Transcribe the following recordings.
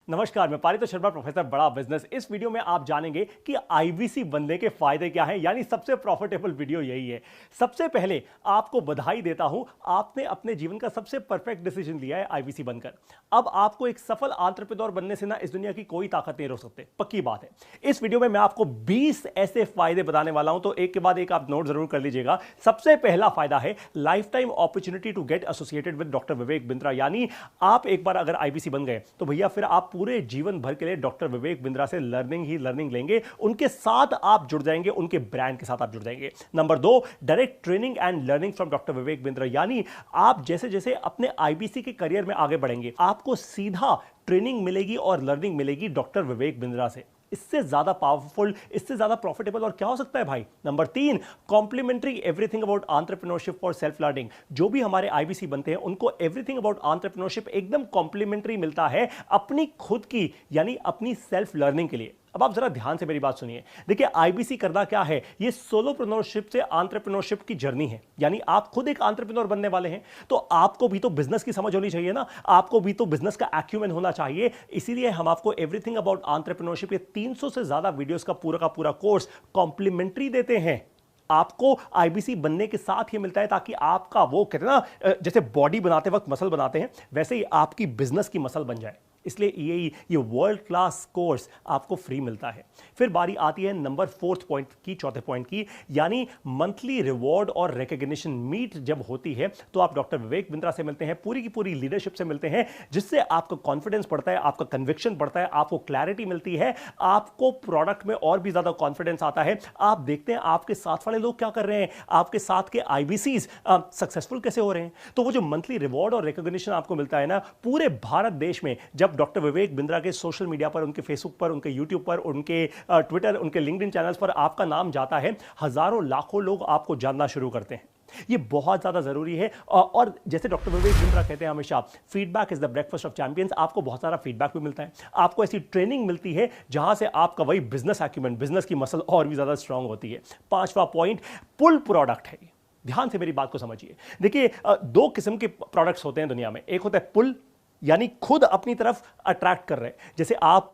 नमस्कार, मैं पारितोष शर्मा, प्रोफेसर बड़ा बिजनेस। इस वीडियो में आप जानेंगे कि आईबीसी बनने के फायदे क्या हैं, यानी सबसे प्रॉफिटेबल वीडियो यही है। सबसे पहले आपको बधाई देता हूं, आपने अपने जीवन का सबसे परफेक्ट डिसीजन लिया है आईबीसी बनकर। अब आपको एक सफल एंटरप्रेन्योर बनने से ना इस दुनिया की कोई ताकत नहीं रोक सकते, पक्की बात है। इस वीडियो में मैं आपको 20 ऐसे फायदे बताने वाला हूं, तो एक के बाद एक आप नोट जरूर कर लीजिएगा। सबसे पहला फायदा है lifetime opportunity to get associated with doctor Vivek Bindra. यानी आप एक बार अगर आईबीसी बन गए तो भैया फिर आप पूरे जीवन भर के लिए डॉक्टर विवेक बिंद्रा से लर्निंग ही लर्निंग लेंगे, उनके साथ आप जुड़ जाएंगे, उनके ब्रांड के साथ आप जुड़ जाएंगे। Number 2, direct training and learning from doctor Vivek Bindra. यानी आप जैसे जैसे अपने आईबीसी के करियर में आगे बढ़ेंगे, आपको सीधा ट्रेनिंग मिलेगी और लर्निंग मिलेगी डॉक्टर विवेक बिंद्रा से। इससे ज्यादा पावरफुल, इससे ज्यादा प्रॉफिटेबल और क्या हो सकता है भाई। Number 3, complimentary everything about entrepreneurship for self learning. जो भी हमारे आईबीसी बनते हैं उनको एवरीथिंग अबाउट एंटरप्रेन्योरशिप एकदम कॉम्प्लीमेंट्री मिलता है अपनी खुद की, यानी अपनी सेल्फ लर्निंग के लिए। अब आप जरा ध्यान से मेरी बात सुनिए। देखिए, आईबीसी करना क्या है, ये सोलोप्रेन्योरशिप से एंटरप्रेन्योरशिप की जर्नी है। यानी आप खुद एक एंटरप्रेन्योर बनने वाले हैं, तो आपको भी तो बिजनेस की समझ होनी चाहिए ना, आपको भी तो बिजनेस का एक्यूमेन होना चाहिए। इसीलिए हम आपको एवरीथिंग अबाउट एंटरप्रेन्योरशिप के 300 से ज्यादा वीडियोस का पूरा कोर्स कॉम्प्लीमेंट्री देते हैं। आपको आईबीसी बनने के साथ ही मिलता है, ताकि आपका वो कहते हैं ना, जैसे बॉडी बनाते वक्त मसल बनाते हैं, वैसे ही आपकी बिजनेस की मसल बन जाए। इसलिए ये वर्ल्ड क्लास कोर्स आपको फ्री मिलता है। फिर बारी आती है नंबर 4 पॉइंट की, चौथे पॉइंट की, यानी मंथली रिवॉर्ड और रिकॉग्निशन मीट जब होती है तो आप डॉक्टर विवेक बिंद्रा से मिलते हैं, पूरी की पूरी लीडरशिप से मिलते हैं, जिससे आपका कॉन्फिडेंस बढ़ता है, आपका कन्विक्शन बढ़ता है, आपको क्लैरिटी मिलती है, आपको प्रोडक्ट में और भी ज्यादा कॉन्फिडेंस आता है। आप देखते हैं आपके साथ वाले लोग क्या कर रहे हैं, आपके साथ के आईबीसीज सक्सेसफुल कैसे हो रहे हैं। तो वो जो मंथली रिवॉर्ड और रिकॉग्निशन आपको मिलता है ना, पूरे भारत देश में जब डॉक्टर विवेक बिंद्रा के सोशल मीडिया पर, उनके फेसबुक पर, उनके यूट्यूब पर, उनके ट्विटर, उनके लिंक्डइन चैनल्स पर आपका नाम जाता है, हजारों लाखों लोग आपको जानना शुरू करते हैं। ये बहुत ज्यादा जरूरी है। और जैसे डॉक्टर विवेक बिंद्रा कहते हैं हमेशा, feedback is the breakfast of champions. आपको बहुत सारा फीडबैक भी मिलता है, आपको ऐसी ट्रेनिंग मिलती है जहां से आपका वही बिजनेस एक्यूमेंट, बिजनेस की मसल और भी ज्यादा स्ट्रांग होती है। 5वां पॉइंट, पुल प्रोडक्ट है। ध्यान से मेरी बात को समझिए। देखिए, 2 किस्म के प्रोडक्ट्स होते हैं दुनिया में। एक होता है पुल, यानी खुद अपनी तरफ अट्रैक्ट कर रहे हैं। जैसे आप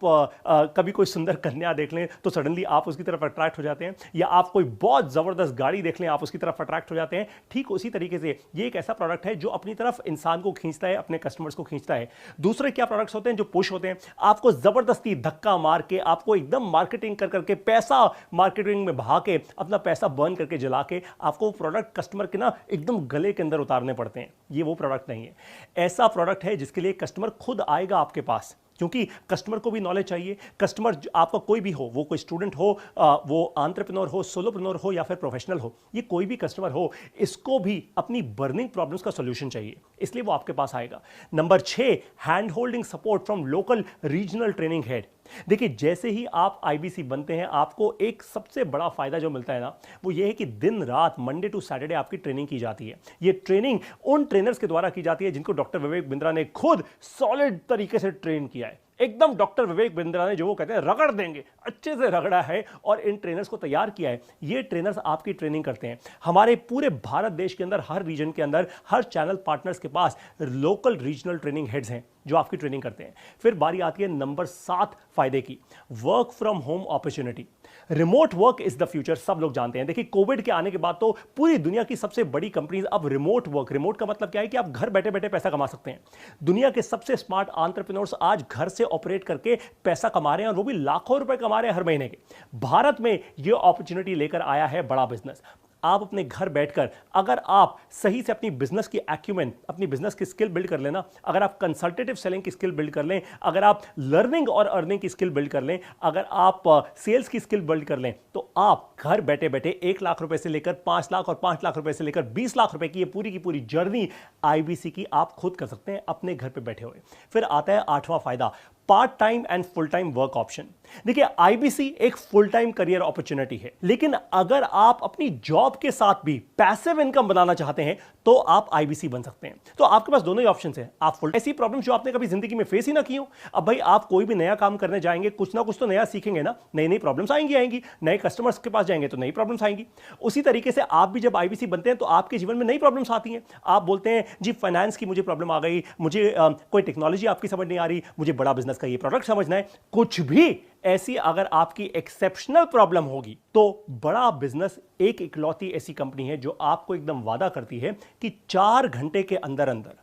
कभी कोई सुंदर कन्या देख लें तो सडनली आप उसकी तरफ अट्रैक्ट हो जाते हैं, या आप कोई बहुत जबरदस्त गाड़ी देख लें, आप उसकी तरफ अट्रैक्ट हो जाते हैं। ठीक उसी तरीके से ये एक ऐसा प्रोडक्ट है जो अपनी तरफ इंसान को खींचता है, अपने कस्टमर्स को खींचता है। दूसरे क्या प्रोडक्ट्स होते हैं जो पुश होते हैं, आपको जबरदस्ती धक्का मार के, आपको एकदम मार्केटिंग कर करके, पैसा मार्केटिंग में बहा के, अपना पैसा बर्न करके, जला के आपको प्रोडक्ट कस्टमर के ना एकदम गले के अंदर उतारने पड़ते हैं। ये वो प्रोडक्ट नहीं है। ऐसा प्रोडक्ट है जिसके लिए कस्टमर खुद आएगा आपके पास, क्योंकि कस्टमर को भी नॉलेज चाहिए। कस्टमर आपका कोई भी हो, वो कोई स्टूडेंट हो, वो एंटरप्रेन्योर हो, सोलोप्रेन्योर हो, या फिर प्रोफेशनल हो, ये कोई भी कस्टमर हो, इसको भी अपनी बर्निंग प्रॉब्लम्स का सॉल्यूशन चाहिए, इसलिए वो आपके पास आएगा। Number 6, hand holding support from local regional training head. देखिए, जैसे ही आप आईबीसी बनते हैं, आपको एक सबसे बड़ा फायदा जो मिलता है ना, वो ये है कि दिन रात, मंडे टू सैटरडे आपकी ट्रेनिंग की जाती है। ये ट्रेनिंग उन ट्रेनर्स के द्वारा की जाती है जिनको डॉक्टर विवेक बिंद्रा ने खुद सॉलिड तरीके से ट्रेन किया है। एकदम डॉक्टर विवेक बिंद्रा ने, जो वो कहते हैं रगड़ देंगे, अच्छे से रगड़ा है और इन ट्रेनर्स को तैयार किया है। ये ट्रेनर्स आपकी ट्रेनिंग करते हैं। हमारे पूरे भारत देश के अंदर, हर रीजन के अंदर, हर चैनल पार्टनर्स के पास लोकल रीजनल ट्रेनिंग हेड्स हैं जो आपकी ट्रेनिंग करते हैं। फिर बारी आती है नंबर 7 फायदे की, work from home opportunity. Remote work is the future, सब लोग जानते हैं। देखिए, कोविड के आने के बाद तो पूरी दुनिया की सबसे बड़ी कंपनीज अब रिमोट वर्क, रिमोट का मतलब क्या है कि आप घर बैठे बैठे पैसा कमा सकते हैं। दुनिया के सबसे स्मार्ट एंटरप्रेन्योर्स आज घर से ऑपरेट करके पैसा कमा रहे हैं, और वो भी लाखों रुपए कमा रहे हैं हर महीने के। भारत में यह अपॉर्चुनिटी लेकर आया है बड़ा बिजनेस। आप अपने घर बैठकर, अगर आप सही से अपनी बिजनेस की एक्यूमेन, अपनी बिजनेस की स्किल बिल्ड कर लेना, अगर आप कंसल्टेटिव सेलिंग की स्किल बिल्ड कर लें, अगर आप लर्निंग और अर्निंग की स्किल बिल्ड कर लें, अगर आप सेल्स की स्किल बिल्ड कर लें, तो आप घर बैठे बैठे 1 लाख रुपए से लेकर 5 लाख और 5 लाख रुपए से लेकर 20 लाख रुपए की ये पूरी की पूरी जर्नी आईबीसी की आप खुद कर सकते हैं अपने घर पे बैठे हुए। फिर आता है 8वां फायदा, part time and full time work option. देखिए, आईबीसी एक फुल टाइम करियर अपॉर्चुनिटी है, लेकिन अगर आप अपनी जॉब के साथ भी पैसिव इनकम बनाना चाहते हैं तो आप आईबीसी बन सकते हैं। तो आपके पास दोनों ही ऑप्शंस हैं। आप फुल ऐसी प्रॉब्लम्स जो आपने कभी जिंदगी में फेस ही ना की हो। अब भाई, आप कोई भी नया काम करने जाएंगे, कुछ ना कुछ तो नया सीखेंगे ना, नई नई प्रॉब्लम्स आएंगी, नए कस्टमर्स के पास जाएंगे तो नई प्रॉब्लम्स आएंगी। उसी तरीके से आप भी जब आईबीसी बनते हैं तो आपके जीवन में नई प्रॉब्लम्स आती हैं। आप बोलते हैं जी, फाइनेंस की मुझे प्रॉब्लम आ गई, मुझे कोई टेक्नोलॉजी आपकी समझ नहीं आ रही, मुझे बड़ा बिजनेस बिजनेस का ये प्रोडक्ट समझना है। कुछ भी ऐसी अगर आपकी एक्सेप्शनल प्रॉब्लम होगी तो बड़ा बिजनेस एक इकलौती ऐसी कंपनी है जो आपको एकदम वादा करती है कि 4 घंटे के अंदर अंदर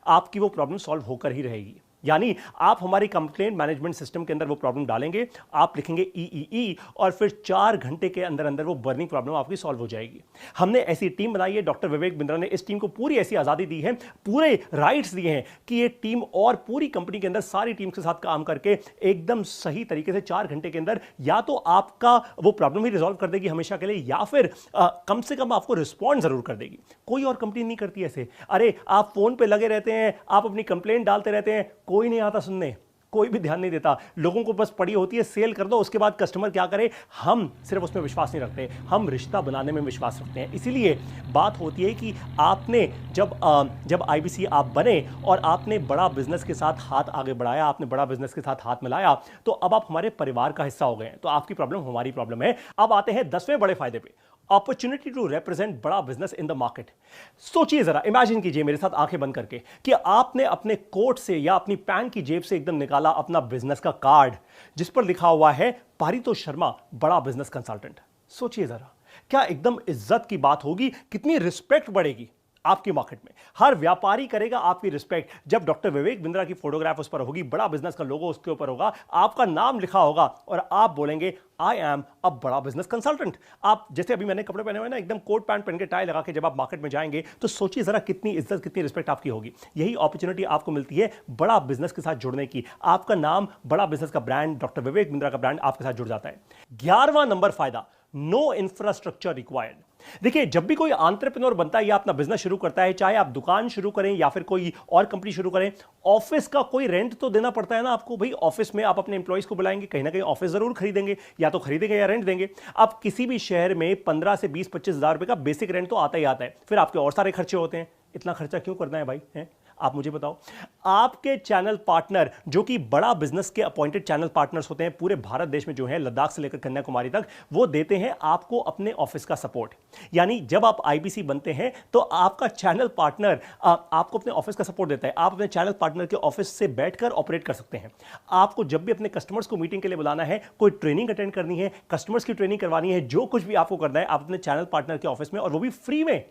आपकी वो प्रॉब्लम सॉल्व होकर ही रहेगी। यानी आप हमारी कंप्लेंट मैनेजमेंट सिस्टम के अंदर वो प्रॉब्लम डालेंगे, आप लिखेंगे ई और फिर 4 घंटे के अंदर अंदर वो बर्निंग प्रॉब्लम आपकी सॉल्व हो जाएगी। हमने ऐसी टीम बनाई है, डॉक्टर विवेक बिंद्रा ने इस टीम को पूरी ऐसी आजादी दी है, पूरे राइट्स दिए हैं कि ये टीम और पूरी कंपनी के अंदर सारी टीम के साथ काम करके एकदम सही तरीके से 4 घंटे के अंदर या तो आपका वो प्रॉब्लम ही रिजॉल्व कर देगी हमेशा के लिए, या फिर कम से कम आपको रिस्पॉन्ड जरूर कर देगी। कोई और कंपनी नहीं करती ऐसे। अरे आप फोन पे लगे रहते हैं, आप अपनी कंप्लेंट डालते रहते हैं, कोई नहीं आता सुनने, कोई भी ध्यान नहीं देता। लोगों को बस पड़ी होती है सेल कर दो, उसके बाद कस्टमर क्या करे। हम सिर्फ उसमें विश्वास नहीं रखते, हम रिश्ता बनाने में विश्वास रखते हैं। इसीलिए बात होती है कि आपने जब आईबीसी आप बने और आपने बड़ा बिजनेस के साथ हाथ आगे बढ़ाया, आपने बड़ा बिजनेस के साथ हाथ मिलाया, तो अब आप हमारे परिवार का हिस्सा हो गए हैं। तो आपकी प्रॉब्लम हमारी प्रॉब्लम है। अब आते हैं 10वें बड़े फायदे पे, अपॉर्चुनिटी टू रिप्रेजेंट बड़ा बिजनेस इन द मार्केट। सोचिए जरा, इमेजिन कीजिए मेरे साथ आंखें बंद करके कि आपने अपने कोट से या अपनी पैंट की जेब से एकदम निकाला अपना बिजनेस का कार्ड जिस पर लिखा हुआ है पारितोष शर्मा, बड़ा बिजनेस कंसल्टेंट। सोचिए जरा, क्या एकदम इज्जत की बात होगी, कितनी रिस्पेक्ट बढ़ेगी आपकी मार्केट में। हर व्यापारी करेगा आपकी रिस्पेक्ट जब डॉक्टर विवेक बिंद्रा की फोटोग्राफ उस पर होगी, बड़ा बिजनेस का लोगो उसके ऊपर होगा, आपका नाम लिखा होगा और आप बोलेंगे आई एम अ बड़ा बिजनेस कंसल्टेंट। आप जैसे अभी मैंने कपड़े पहने हुए ना, एकदम कोट पैंट पहन के टाई लगा के जब आप मार्केट में जाएंगे तो सोचिए जरा कितनी इज्जत, कितनी रिस्पेक्ट आपकी होगी। यही अपॉर्चुनिटी आपको मिलती है बड़ा बिजनेस के साथ जुड़ने की। आपका नाम, बड़ा बिजनेस का ब्रांड, डॉक्टर विवेक बिंद्रा का ब्रांड आपके साथ जुड़ जाता है। 11वां नंबर फायदा, नो इंफ्रास्ट्रक्चर रिक्वायर्ड। देखिए, जब भी कोई एंटरप्रेन्योर बनता है या अपना बिजनेस शुरू करता है, चाहे आप दुकान शुरू करें या फिर कोई और कंपनी शुरू करें, ऑफिस का कोई रेंट तो देना पड़ता है ना आपको। भाई ऑफिस में आप अपने एम्प्लॉइज को बुलाएंगे, कहीं ना कहीं ऑफिस जरूर खरीदेंगे, या तो खरीदेंगे या रेंट देंगे। आप किसी भी शहर में 15 से 20-25 हजार रुपए का बेसिक रेंट तो आता ही आता है, फिर आपके और सारे खर्चे होते हैं। इतना खर्चा क्यों करना है भाई, है? आप मुझे बताओ। आपके चैनल पार्टनर जो कि बड़ा बिजनेस के अपॉइंटेड चैनल पार्टनर्स होते हैं पूरे भारत देश में जो है, लद्दाख से लेकर कन्याकुमारी तक, वो देते हैं आपको अपने ऑफिस का सपोर्ट। यानी जब आप आईबीसी बनते हैं तो आपका चैनल पार्टनर आपको अपने ऑफिस का सपोर्ट देता है। आप अपने चैनल पार्टनर के ऑफिस से बैठकर ऑपरेट कर सकते हैं। आपको जब भी अपने कस्टमर्स को मीटिंग के लिए बुलाना है, कोई ट्रेनिंग अटेंड करनी है, कस्टमर्स की ट्रेनिंग करवानी है, जो कुछ भी आपको करना है, आप अपने चैनल पार्टनर के ऑफिस में, और वो भी फ्री में।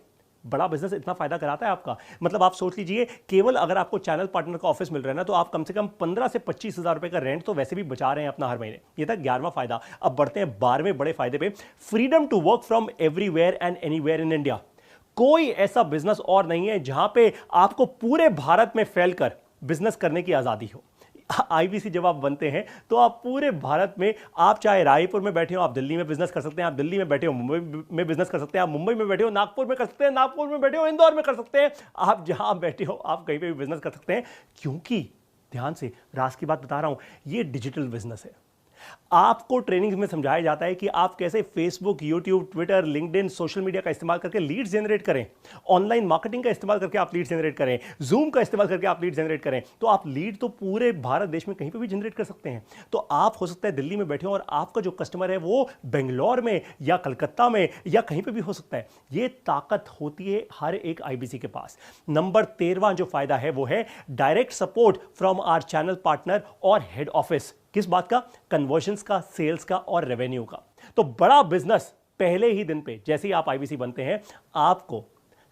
बड़ा बिजनेस इतना फायदा कराता है आपका। मतलब आप सोच लीजिए, केवल अगर आपको चैनल पार्टनर का ऑफिस मिल रहा है ना, तो आप कम से कम 15 से 25 हजार रुपए का रेंट तो वैसे भी बचा रहे हैं अपना हर महीने। ये था 11वां फायदा। अब बढ़ते हैं 12वें बड़े फायदे पे, freedom to work from everywhere and anywhere in India. कोई ऐसा बिजनेस और नहीं है जहां पे आपको पूरे भारत में फैलकर बिजनेस करने की आजादी हो। आईबीसी जब आप बनते हैं तो आप पूरे भारत में, आप चाहे रायपुर में बैठे हो आप दिल्ली में बिजनेस कर सकते हैं, आप दिल्ली में बैठे हो मुंबई में बिजनेस कर सकते हैं, आप मुंबई में बैठे हो नागपुर में कर सकते हैं, नागपुर में बैठे हो इंदौर में कर सकते हैं, आप जहां बैठे हो आप कहीं पे भी बिजनेस कर सकते हैं। क्योंकि ध्यान से, राज की बात बता रहा हूं, ये डिजिटल बिजनेस है। आपको ट्रेनिंग में समझाया जाता है कि आप कैसे Facebook, YouTube, Twitter, LinkedIn, social media का इस्तेमाल करके लीड जनरेट करें, ऑनलाइन मार्केटिंग का इस्तेमाल करके आप लीड जनरेट करें, जूम का इस्तेमाल करके आप लीड जनरेट करें। तो आप लीड तो पूरे भारत देश में कहीं पे भी जनरेट कर सकते हैं। तो आप हो सकता है दिल्ली में बैठे हो और आपका जो कस्टमर है वो बेंगलोर में या कलकत्ता में या कहीं पे भी हो सकता है। ये ताकत होती है हर एक आईबीसी के पास। नंबर 13वां जो फायदा है वो है direct support from our channel partner और हेड ऑफिस। किस बात का? कन्वर्जन्स का, सेल्स का और रेवेन्यू का। तो बड़ा बिजनेस पहले ही दिन पे जैसे ही आप आईबीसी बनते हैं, आपको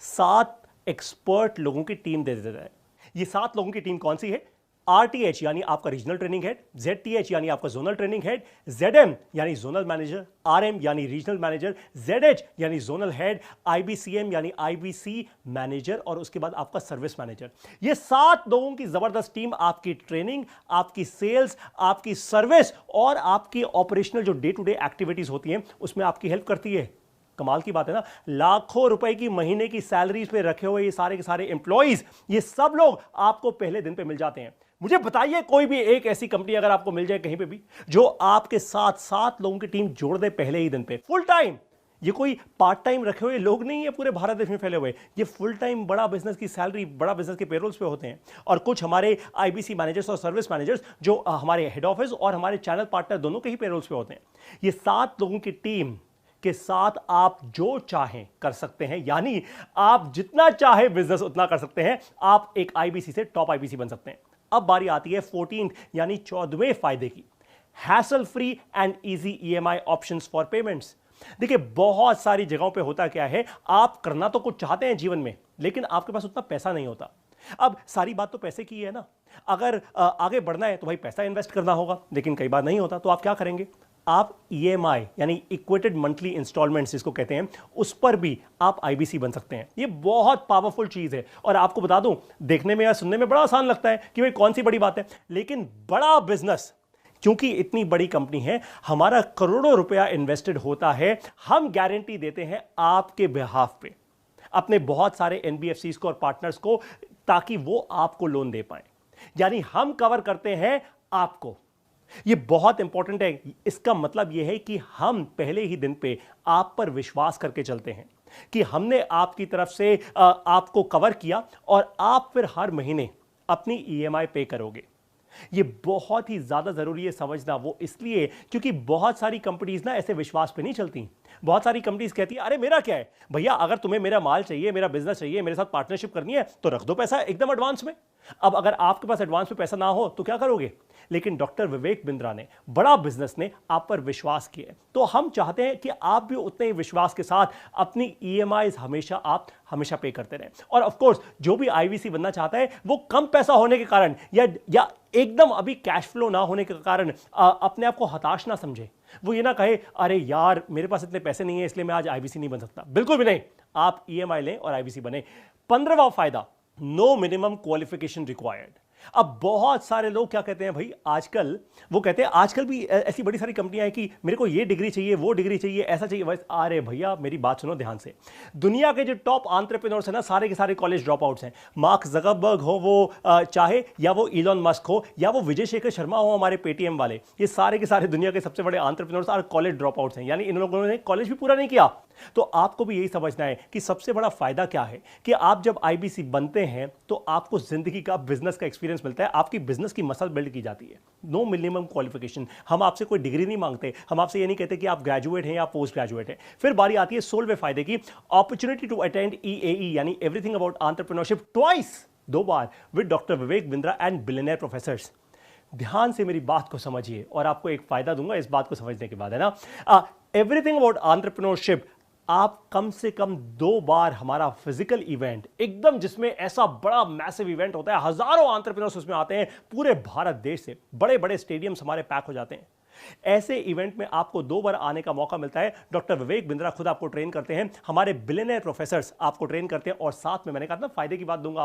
7 एक्सपर्ट लोगों की टीम दे देता है। ये 7 लोगों की टीम कौन सी है? RTH यानी आपका रीजनल ट्रेनिंग हेड, ZTH यानी आपका जोनल ट्रेनिंग हेड, ZM यानी जोनल मैनेजर, RM यानी रीजनल मैनेजर, ZH यानी जोनल हेड, IBCM यानी IBC मैनेजर, और उसके बाद आपका सर्विस मैनेजर। ये 7 लोगों की जबरदस्त टीम आपकी ट्रेनिंग, आपकी सेल्स, आपकी सर्विस और आपकी ऑपरेशनल जो डे टू डे एक्टिविटीज होती हैं उसमें आपकी हेल्प करती है। कमाल की बात है ना, लाखों रुपए की महीने की सैलरीज पे रखे हुए ये सारे के सारे एम्प्लॉइज, ये सब लोग आपको पहले दिन पे मिल जाते हैं। मुझे बताइए कोई भी एक ऐसी कंपनी अगर आपको मिल जाए कहीं पे भी जो आपके साथ 7 लोगों की टीम जोड़ दे पहले ही दिन पे, फुल टाइम। ये कोई पार्ट टाइम रखे हुए लोग नहीं है पूरे भारत देश में फैले हुए, ये फुल टाइम बड़ा बिजनेस की सैलरी, बड़ा बिजनेस के पेरोल्स पे होते हैं। और कुछ हमारे आईबीसी मैनेजर्स और सर्विस मैनेजर्स जो हमारे हेड ऑफिस और हमारे चैनल पार्टनर दोनों के ही पेरोल्स पे होते हैं। ये 7 लोगों की टीम के साथ आप जो चाहें कर सकते हैं, यानी आप जितना चाहे बिजनेस उतना कर सकते हैं। आप एक आईबीसी से टॉप आईबीसी बन सकते हैं। अब बारी आती है 14th यानी 14वें फायदे की, hassle free and easy EMI options for payments. देखिए बहुत सारी जगहों पे होता क्या है, आप करना तो कुछ चाहते हैं जीवन में, लेकिन आपके पास उतना पैसा नहीं होता। अब सारी बात तो पैसे की है ना, अगर आगे बढ़ना है तो भाई पैसा इन्वेस्ट करना होगा, लेकिन कई बार नहीं होता, तो आप क्या करेंगे, आप ईएमआई यानी इक्वेटेड मंथली इंस्टॉलमेंट्स जिसको कहते हैं, उस पर भी आप आईबीसी बन सकते हैं। ये बहुत पावरफुल चीज है, और आपको बता दूं, देखने में या सुनने में बड़ा आसान लगता है कि भाई कौन सी बड़ी बात है, लेकिन बड़ा बिजनेस, क्योंकि इतनी बड़ी कंपनी है, हमारा करोड़ों रुपया इन्वेस्टेड होता है, हम गारंटी देते हैं आपके बिहाफ पे अपने बहुत सारे एनबीएफसीज को और पार्टनर्स को, ताकि वो आपको लोन दे पाए, यानी हम कवर करते हैं आपको। ये बहुत इंपॉर्टेंट है। इसका मतलब यह है कि हम पहले ही दिन पे आप पर विश्वास करके चलते हैं कि हमने आपकी तरफ से आपको कवर किया, और आप फिर हर महीने अपनी ईएमआई पे करोगे। ये बहुत ही ज्यादा जरूरी है समझना, वो इसलिए क्योंकि बहुत सारी कंपनीज ना ऐसे विश्वास पे नहीं चलती। बहुत सारी कंपनीज कहती है अरे मेरा क्या है भैया, अगर तुम्हें मेरा माल चाहिए, मेरा बिजनेस चाहिए, मेरे साथ पार्टनरशिप करनी है तो रख दो पैसा एकदम एडवांस में। अब अगर आपके पास एडवांस में पैसा ना हो तो क्या करोगे, लेकिन डॉक्टर विवेक बिंद्रा ने, बड़ा बिजनेस ने आप पर विश्वास किया है, तो हम चाहते हैं कि आप भी उतने ही विश्वास के साथ अपनी ईएमआईज हमेशा पे करते रहें। और ऑफ कोर्स जो भी आईवीसी बनना चाहता है वो कम पैसा होने के कारण या एकदम अभी कैश फ्लो ना होने के कारण अपने आप को हताश ना समझे। वो ये ना कहे अरे यार मेरे पास इतने पैसे नहीं है इसलिए मैं आज आईवीसी नहीं बन सकता, बिल्कुल भी नहीं। आप ईएमआई लें और आईवीसी बने। 15वां फायदा, नो मिनिमम क्वालिफिकेशन रिक्वायर्ड। अब बहुत सारे लोग क्या कहते हैं भाई, आजकल वो कहते हैं, आजकल भी ऐसी बड़ी सारी कंपनियां हैं कि मेरे को ये डिग्री चाहिए, वो डिग्री चाहिए, ऐसा चाहिए वैसे। अरे भैया मेरी बात सुनो ध्यान से, दुनिया के जो टॉप एंटरप्रेन्योर्स हैं ना, सारे के सारे कॉलेज ड्रॉप आउट्स हैं। मार्क ज़करबर्ग हो वो चाहे, या वो इलॉन मस्क हो, या वो विजय शेखर शर्मा हो हमारे पेटीएम वाले, ये सारे के सारे दुनिया के सबसे बड़े एंटरप्रेन्योर्स और कॉलेज ड्रॉप आउट्स हैं, यानी इन लोगों ने कॉलेज भी पूरा नहीं किया। तो आपको भी यही समझना है कि सबसे बड़ा फायदा क्या है कि आप जब आईबीसी बनते हैं तो आपको जिंदगी का, बिजनेस का एक्सपीरियंस मिलता है, आपकी बिजनेस की मसल बिल्ड की जाती है। नो मिनिमम क्वालिफिकेशन, हम आपसे कोई डिग्री नहीं मांगते, हम आपसे ये नहीं कहते कि आप ग्रेजुएट हैं या पोस्ट ग्रेजुएट हैं। फिर बारी आती है 16वें फायदे की, अपॉर्चुनिटी टू अटेंड ईएई यानी everything about entrepreneurship twice, 2 bar with doctor Vivek Bindra and billionaire professors. ध्यान से मेरी बात को समझिए और आपको एक फायदा दूंगा इस बात को समझने के बाद, है ना। एवरीथिंग अबाउट एंटरप्रेन्योरशिप, आप कम से कम 2 बार हमारा फिजिकल इवेंट, एकदम जिसमें ऐसा बड़ा मैसिव इवेंट होता है, हजारों एंटरप्रेन्योर्स उसमें आते हैं पूरे भारत देश से, बड़े बड़े स्टेडियम्स हमारे पैक हो जाते हैं। ऐसे इवेंट में आपको 2 बार आने का मौका मिलता है। डॉक्टर विवेक बिंद्रा खुद आपको ट्रेन करते हैं, हमारे बिलियनियर प्रोफेसर्स आपको ट्रेन करते हैं, और साथ में मैंने कहा था फायदे की बात दूंगा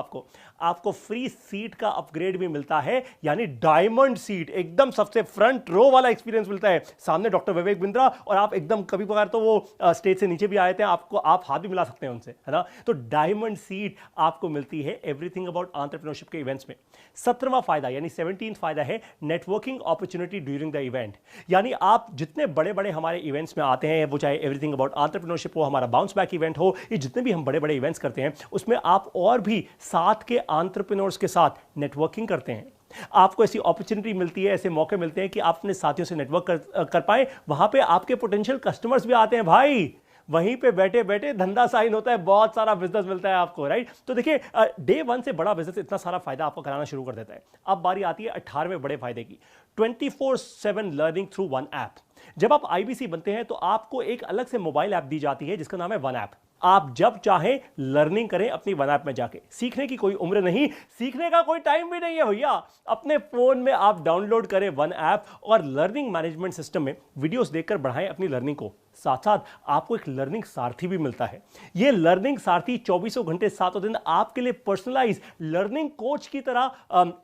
आपको फ्री सीट का अपग्रेड भी मिलता है, यानी डायमंड सीट, एकदम सबसे फ्रंट रो वाला एक्सपीरियंस मिलता है। सामने डॉक्टर विवेक बिंद्रा, और आप एकदम कभी कभार तो वो स्टेज से नीचे भी आए थे, आप हाथ भी मिला सकते हैं उनसे, है ना। तो डायमंड सीट आपको मिलती है एवरीथिंग अबाउट एंटरप्रेन्योरशिप के इवेंट्स में। 17वां फायदा यानी 17th फायदा है networking opportunity during the event, यानी आप जितने बड़े बड़े हमारे इवेंट्स में आते हैं, वो चाहे एवरीथिंग अबाउट एंटरप्रेन्योरशिप हो, हमारा बाउंस बैक इवेंट हो, ये जितने भी हम बड़े बड़े इवेंट्स करते हैं, उसमें आप और भी साथ के एंटरप्रेन्योर्स के साथ नेटवर्किंग करते हैं। आपको ऐसी अपॉर्चुनिटी मिलती है, ऐसे मौके मिलते हैं कि आप अपने साथियों से नेटवर्क कर पाए। वहां पे आपके पोटेंशियल कस्टमर्स भी आते हैं भाई, वहीं पे बैठे बैठे धंधा साइन होता है, बहुत सारा बिजनेस मिलता है आपको, राइट। तो देखिए डे 1 से बड़ा बिजनेस इतना सारा फायदा आपको कराना शुरू कर देता है। अब बारी आती है 18वें बड़े फायदे की, 24/7 लर्निंग थ्रू वन ऐप। जब आप आईबीसी बनते हैं तो आपको एक अलग से मोबाइल ऐप दी जाती है जिसका नाम है वन ऐप। आप जब चाहें लर्निंग करें अपनी वन ऐप में जाके, सीखने की कोई उम्र नहीं, सीखने का कोई टाइम भी नहीं है भैया। अपने फोन में आप डाउनलोड करें वन ऐप और लर्निंग मैनेजमेंट सिस्टम में वीडियोस देखकर बढ़ाएं अपनी लर्निंग को। साथ साथ आपको एक लर्निंग सारथी भी मिलता है। यह लर्निंग सारथी 24 घंटे 7 दिन आपके लिए पर्सनलाइज लर्निंग कोच की तरह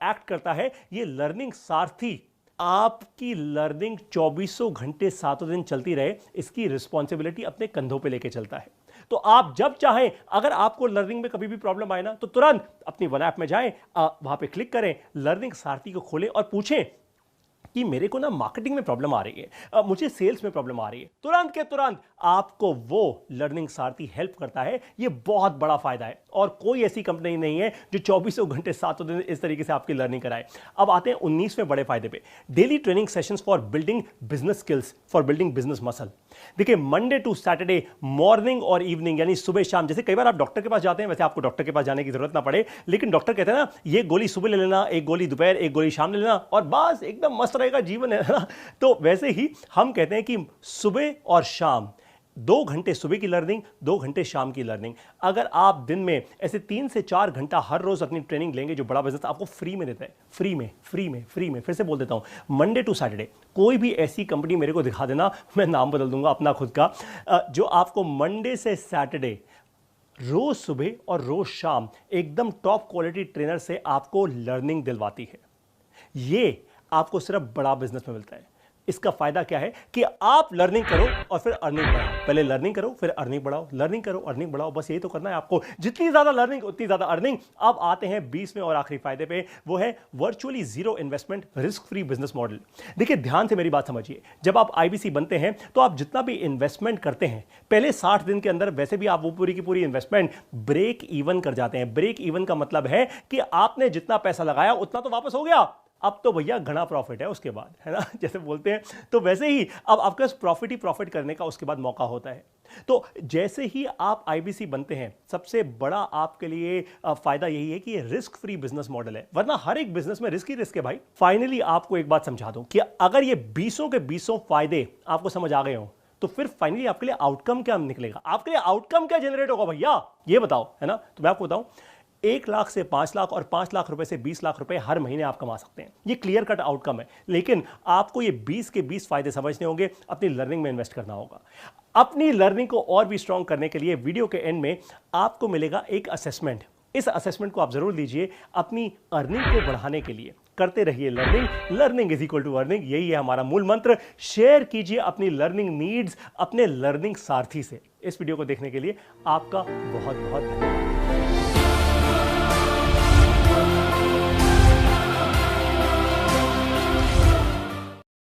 एक्ट करता है। यह लर्निंग सारथी आपकी लर्निंग 24 घंटे 7 दिन चलती रहे, इसकी रिस्पॉन्सिबिलिटी अपने कंधों पे लेके चलता है। तो आप जब चाहें, अगर आपको लर्निंग में कभी भी प्रॉब्लम आए ना, तो तुरंत अपनी वन ऐप में जाएं, वहां पे क्लिक करें, लर्निंग सारथी को खोलें और पूछें कि मेरे को ना मार्केटिंग में प्रॉब्लम आ रही है, मुझे सेल्स में प्रॉब्लम आ रही है। तुरंत के तुरंत आपको वो लर्निंग सारथी हेल्प करता है। ये बहुत बड़ा फायदा है, और कोई ऐसी कंपनी नहीं है जो 24 घंटे 7 दिन इस तरीके से आपकी लर्निंग कराए। अब आते हैं 19वें बड़े फायदे पे, daily training sessions for building business skills, for building business muscle. देखिए, मंडे टू सैटरडे मॉर्निंग और इवनिंग यानी सुबह शाम, जैसे कई बार आप डॉक्टर के पास जाते हैं, वैसे आपको डॉक्टर के पास जाने की जरूरत ना पड़े, लेकिन डॉक्टर कहते हैं ना, ये गोली सुबह ले लेना, एक गोली दोपहर, एक गोली शाम ले लेना और बस एकदम मस्त रहेगा जीवन, है ना। तो वैसे ही हम कहते हैं कि सुबह और शाम 2 घंटे सुबह की लर्निंग, 2 घंटे शाम की लर्निंग। अगर आप दिन में ऐसे 3 से 4 घंटा हर रोज अपनी ट्रेनिंग लेंगे, जो बड़ा बिजनेस आपको फ्री में देता है, फ्री में, फिर से बोल देता हूं, मंडे टू सैटरडे कोई भी ऐसी कंपनी मेरे को दिखा देना, मैं नाम बदल दूंगा अपना खुद का, जो आपको मंडे से सैटरडे रोज सुबह और रोज शाम एकदम टॉप क्वालिटी ट्रेनर से आपको लर्निंग दिलवाती है। ये आपको सिर्फ बड़ा बिजनेस में मिलता है। इसका फायदा क्या है कि आप लर्निंग करो और फिर अर्निंग बढ़ाओ। पहले लर्निंग करो, फिर अर्निंग बढ़ाओ, लर्निंग करो, अर्निंग बढ़ाओ, बस यही तो करना है आपको। जितनी ज्यादा लर्निंग उतनी ज्यादा अर्निंग। अब आते हैं 20वें और आखिरी फायदे पे, वो है virtually zero investment risk free business model. देखिए, ध्यान से मेरी बात समझिए, जब आप आईबीसी बनते हैं तो आप जितना भी इन्वेस्टमेंट करते हैं पहले 60 दिन के अंदर, वैसे भी आप वो पूरी की पूरी इन्वेस्टमेंट ब्रेक इवन कर जाते हैं। ब्रेक इवन का मतलब है कि आपने जितना पैसा लगाया उतना तो वापस हो गया, अब तो भैया घना प्रॉफिट है उसके बाद, है ना, जैसे बोलते हैं। तो वैसे ही अब आपके पास प्रॉफिट ही प्रॉफिट करने का उसके बाद मौका होता है। तो जैसे ही आप आईबीसी बनते हैं, सबसे बड़ा आपके लिए फायदा यही है कि ये रिस्क फ्री बिजनेस मॉडल है, वरना हर एक बिजनेस में रिस्क ही रिस्क है भाई। फाइनली आपको एक बात समझा दूं कि अगर ये 20 के 20 फायदे आपको समझ आ गए हो, तो फिर फाइनली आपके लिए आउटकम क्या निकलेगा, आपके लिए आउटकम क्या जनरेट होगा भैया, ये बताओ, है ना। तो मैं आपको बताऊं, 1 लाख से 5 लाख और 5 लाख रुपए से 20 लाख रुपए हर महीने आप कमा सकते हैं। ये क्लियर कट आउटकम है, लेकिन आपको ये 20 के 20 फायदे समझने होंगे, अपनी लर्निंग में इन्वेस्ट करना होगा। अपनी लर्निंग को और भी स्ट्रांग करने के लिए वीडियो के एंड में आपको मिलेगा एक असेसमेंट। इस असेसमेंट को आप जरूर लीजिए अपनी अर्निंग को बढ़ाने के लिए। करते रहिए learning, learning is equal to earning, यही है हमारा मूल मंत्र। शेयर कीजिए अपनी लर्निंग नीड्स अपने लर्निंग सारथी से। इस वीडियो को देखने के लिए आपका बहुत बहुत धन्यवाद।